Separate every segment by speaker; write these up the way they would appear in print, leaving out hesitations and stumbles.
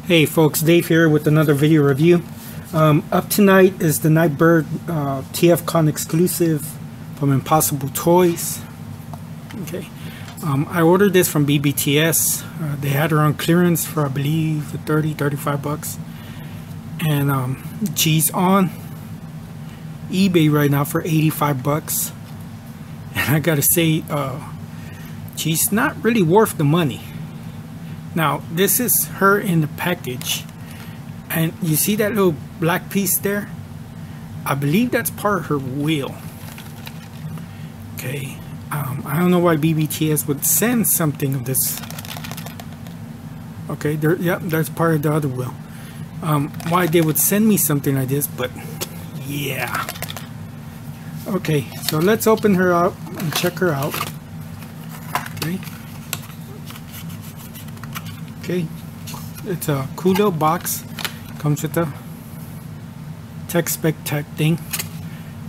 Speaker 1: Hey folks, Dave here with another video review. Up tonight is the Nightbird TFcon exclusive from Impossible Toys. Okay, I ordered this from BBTS. They had her on clearance for I believe $35 and she's on eBay right now for $85. And I gotta say, she's not really worth the money. Now this is her in the package, and you see that little black piece there? I believe that's part of her wheel. Okay, I don't know why BBTS would send something of this. Okay, there, yep, that's part of the other wheel. Why they would send me something like this, but yeah. Okay, so let's open her up and check her out. Okay. Okay, it's a cool little box. Comes with a tech spec tech thing.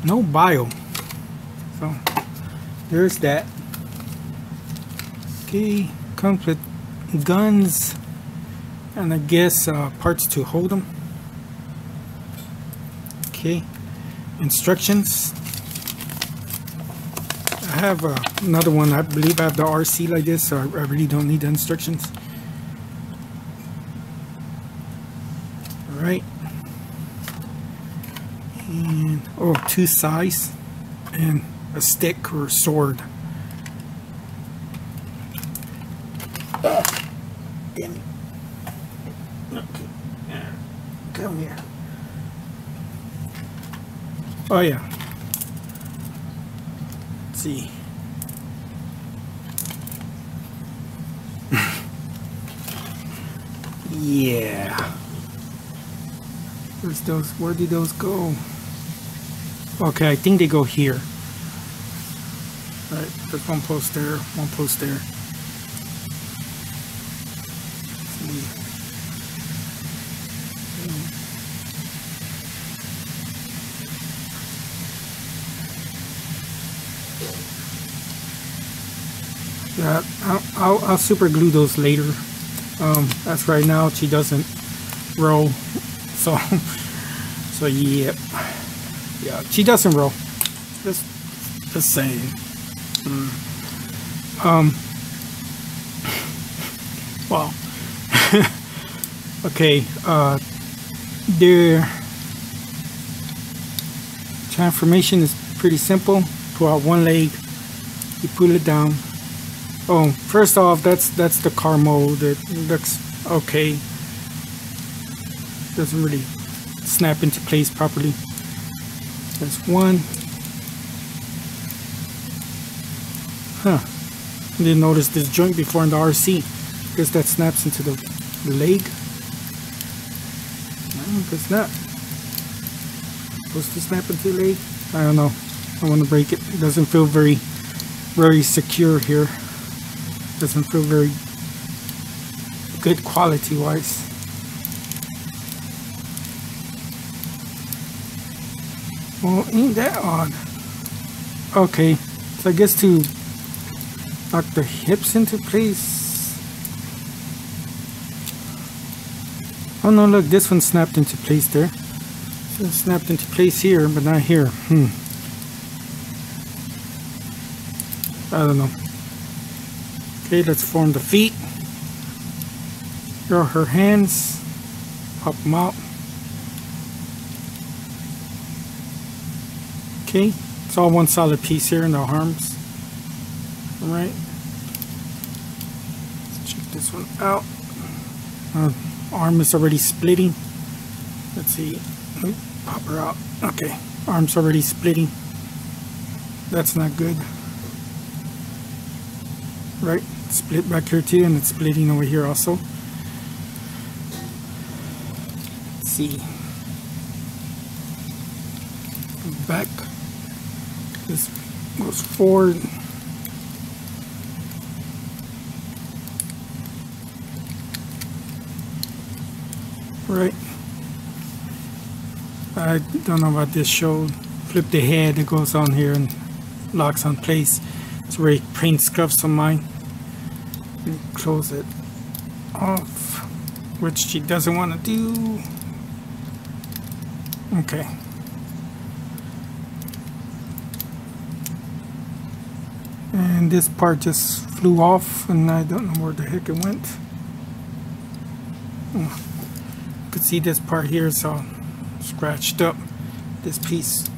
Speaker 1: No bio. So there's that. Okay, comes with guns and I guess parts to hold them. Okay, instructions. I have another one. I believe I have the RC like this, so I really don't need the instructions. Right, and oh, 2 size and a stick or a sword. Damn it. Okay, come here. Oh yeah, let's see. Yeah. Where's those? Where did those go? Okay, I think they go here. All right, there's one post there, one post there. Yeah, I'll super glue those later. As right now she doesn't roll. So yeah, she doesn't roll. Just saying. Well, okay. Their transformation is pretty simple. Pull out one leg, you pull it down. Oh, first off, that's the car mode. It looks okay. Doesn't really snap into place properly. There's one. Huh. Didn't notice this joint before in the RC. Guess that snaps into the leg. No, guess not. Supposed to snap into the leg? I don't know. I want to break it. It doesn't feel very secure here. Doesn't feel very good quality wise. Well, ain't that odd? Okay, so I guess to knock the hips into place. Oh no, look, this one snapped into place there. So it snapped into place here, but not here. I don't know. Okay, let's form the feet. Here are her hands. Pop them out. Okay, it's all one solid piece here in the arms. Alright. Let's check this one out. Arm is already splitting. Let's see. Pop her out. Okay, arm's already splitting. That's not good. Right, split back here too, and it's splitting over here also. Let's see. Back. This goes forward. Right. I don't know about this show. Flip the head, it goes on here and locks on place. It's where it paint scuffs on mine. And close it off. which she doesn't want to do. Okay. And this part just flew off, and I don't know where the heck it went. You can see this part here is all scratched up. This piece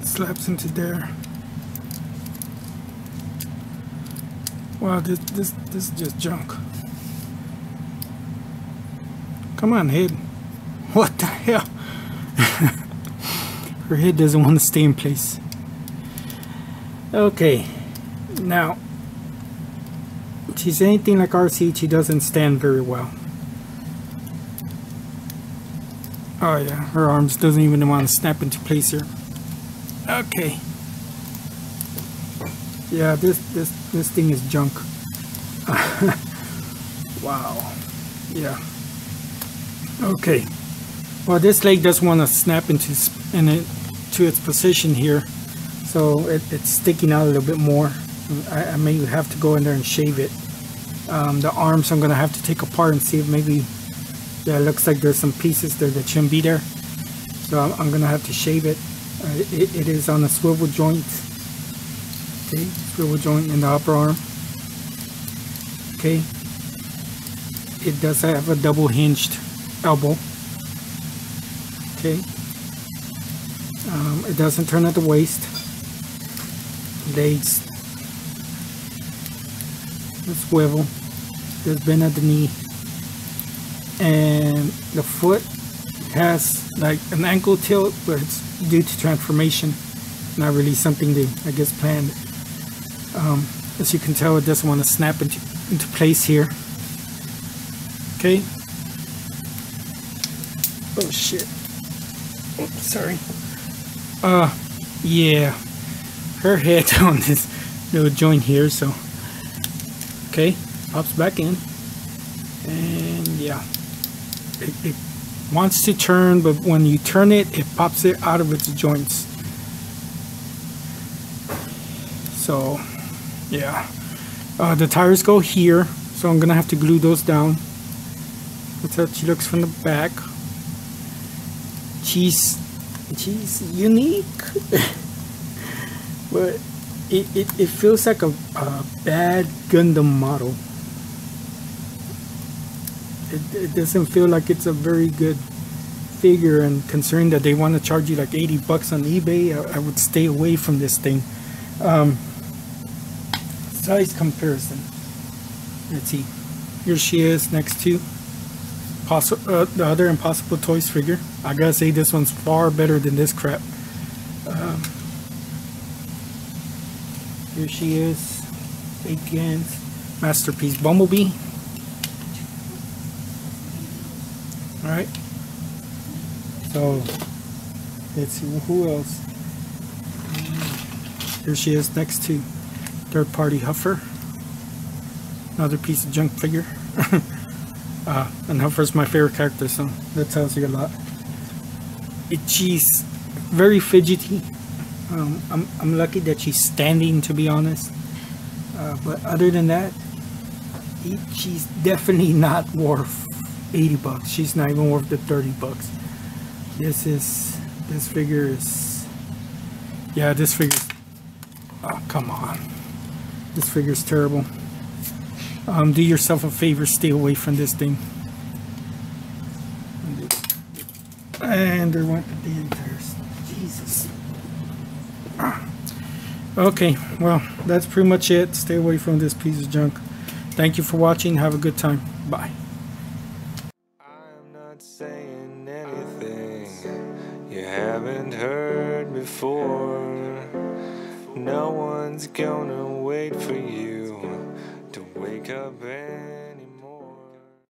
Speaker 1: slaps into there. Wow, this is just junk. Come on, head. What the hell? Her head doesn't want to stay in place. Okay, now if she's anything like RC, she doesn't stand very well. Oh yeah, her arms doesn't even want to snap into place here. Okay. Yeah, this thing is junk. Wow. Yeah. Okay. Well, this leg doesn't want to snap into its position here, so it's sticking out a little bit more. I may have to go in there and shave it. The arms I'm gonna have to take apart and see if maybe, yeah, it looks like there's some pieces there that shouldn't be there. So I'm gonna have to shave it. It is on a swivel joint. Okay, swivel joint in the upper arm. Okay. It does have a double hinged elbow. Okay. It doesn't turn at the waist. Legs. The swivel. There's bend at the knee. And the foot has like an ankle tilt, but it's due to transformation. Not really something they, I guess, planned. As you can tell, it doesn't want to snap into place here. Okay. Oh shit. Oops, sorry. Yeah. Her head on this little joint here, so. Okay. Pops back in. And yeah. It wants to turn, but when you turn it, it pops it out of its joints. So, yeah. The tires go here, so I'm gonna have to glue those down. That's how she looks from the back. She's unique, but it feels like a bad Gundam model. It doesn't feel like it's a very good figure, and considering that they want to charge you like 80 bucks on eBay, I would stay away from this thing. Size comparison. Let's see. Here she is next to the other Impossible Toys figure. I gotta say, this one's far better than this crap. Here she is against Masterpiece Bumblebee. Alright, so let's see who else. Here she is next to Third Party Huffer, another piece of junk figure. And Huffer's my favorite character, so that tells you a lot. She's very fidgety. I'm lucky that she's standing, to be honest. But other than that, she's definitely not worth 80 bucks. She's not even worth the 30 bucks. This figure is, yeah, this figure, oh come on, this figure is terrible. Do yourself a favor, stay away from this thing. And there went the tires. Jesus. Okay, well, that's pretty much it. Stay away from this piece of junk. Thank you for watching. Have a good time. Bye.
Speaker 2: I'm not saying anything you haven't heard before. No one's gonna wait for you to wake up and